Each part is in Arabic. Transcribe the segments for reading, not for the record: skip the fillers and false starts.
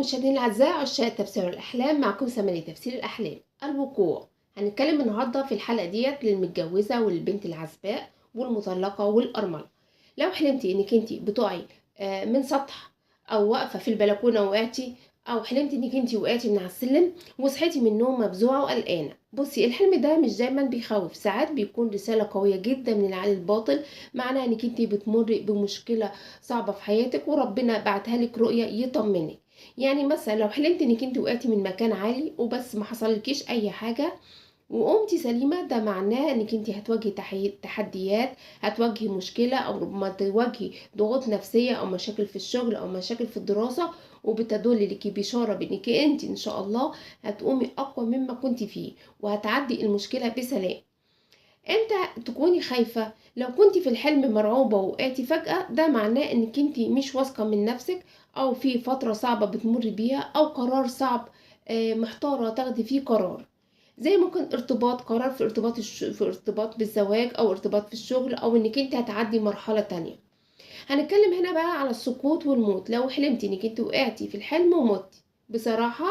مشاهدينا الاعزاء عشاق تفسير الاحلام، معكم سمري تفسير الاحلام. الوقوع. هنتكلم النهارده في الحلقه ديت للمتجوزه والبنت العزباء والمطلقه والارمله. لو حلمتي انك انت بتقعي من سطح، او واقفه في البلكونه وقعتي، او حلمتي انك انت وقعتي من على السلم وصحيتي من النوم مفزوعه وقلقانه. بصي، الحلم ده مش دايما بيخوف، ساعات بيكون رساله قويه جدا من العقل الباطن، معناها انك انت بتمر بمشكله صعبه في حياتك وربنا بعتها لك رؤيه يطمنك. يعني مثلا لو حلمت انك انت وقعتي من مكان عالي وبس ما حصلكيش اي حاجه وقمتي سليمه، ده معناه انك انت هتواجهي تحديات، هتواجهي مشكله، او ربما تواجهي ضغوط نفسيه او مشاكل في الشغل او مشاكل في الدراسه، وبتدل لك بشاره بانك انت ان شاء الله هتقومي اقوى مما كنت فيه وهتعدي المشكله بسلام. امتى تكوني خايفة؟ لو كنت في الحلم مرعوبة وقعتي فجأة، ده معناه انك انت مش واثقة من نفسك، او في فترة صعبة بتمر بيها، او قرار صعب محتارة تاخدي فيه قرار، زي ممكن ارتباط، قرار في ارتباط في ارتباط بالزواج، او ارتباط في الشغل، او انك انت هتعدي مرحلة تانية. هنتكلم هنا بقى على السقوط والموت. لو حلمتي انك انت وقعتي في الحلم ومتي، بصراحة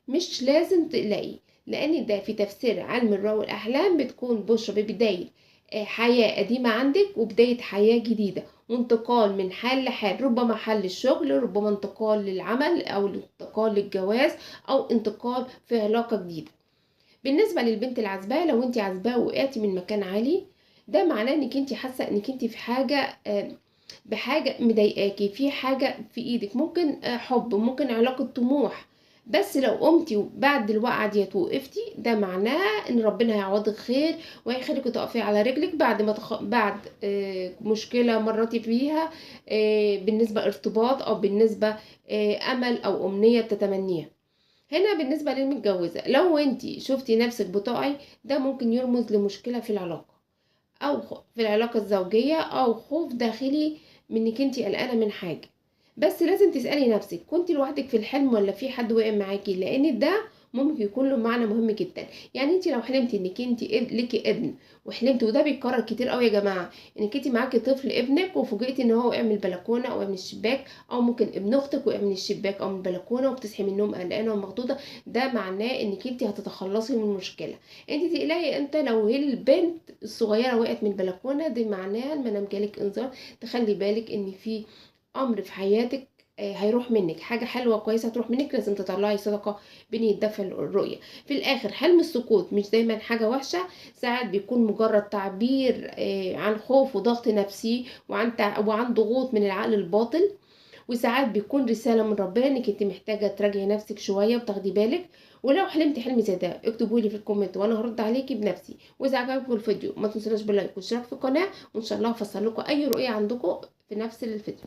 مش لازم تقلقي، لان ده في تفسير علم الرؤى والاحلام بتكون بشرى ببداية حياة قديمة عندك وبداية حياة جديدة، وانتقال من حال لحال، ربما حل الشغل، ربما انتقال للعمل، او انتقال للجواز، او انتقال في علاقة جديدة. بالنسبة للبنت العزباء، لو انت عزباء وقعتي من مكان عالي، ده معناه انك انت حاسة انك انت في حاجة بحاجة مضايقاكي، في حاجة في ايدك، ممكن حب، ممكن علاقة طموح، بس لو قمتي بعد الوقعة ديت وقفتي، ده معناه ان ربنا هيعوضك خير وهيخليك تقفي على رجلك بعد ما بعد مشكلة مرتي فيها، بالنسبة ارتباط، او بالنسبة امل او امنية تتمنيها. هنا بالنسبة للمتجوزة، لو انتي شفتي نفسك بتقعي، ده ممكن يرمز لمشكلة في العلاقة، او في العلاقة الزوجية، او خوف داخلي من انك انتي قلقانة من حاجة. بس لازم تسألي نفسك، كنت لوحدك في الحلم ولا في حد واقع معاكي؟ لان ده ممكن يكون له معنى مهم جدا. يعني انت لو حلمتي انك انت ليكي ابن، وحلمتي، وده بيتكرر كتير قوي يا جماعه، انك انت معاكي طفل ابنك وفوجئتي ان هو وقع من البلكونه او من الشباك، او ممكن ابن اختك وقع من الشباك او من البلكونه وبتصحي من النوم قلقانه ومخضوضه، ده معناه انك انت هتتخلصي من المشكله. انت تقلقي امتى؟ لو هي البنت الصغيره وقعت من البلكونه، دي معناها المنام جالك انذار، تخلي بالك ان في امر في حياتك هيروح منك، حاجه حلوه كويسه هتروح منك، لازم تطلعي صدقه بين دفع الرؤيه. في الاخر، حلم السقوط مش دايما حاجه وحشه، ساعات بيكون مجرد تعبير عن خوف وضغط نفسي وعن ضغوط من العقل الباطن، وساعات بيكون رساله من ربنا انك انت محتاجه تراجعي نفسك شويه وتاخدي بالك. ولو حلمتي حلم زي ده، اكتبوا لي في الكومنت وانا هرد عليكي بنفسي. واذا عجبكم الفيديو ما تنسوناش باللايك والاشتراك في القناه، وان شاء الله هفسر لكم اي رؤيه عندكم في نفس الفيديو.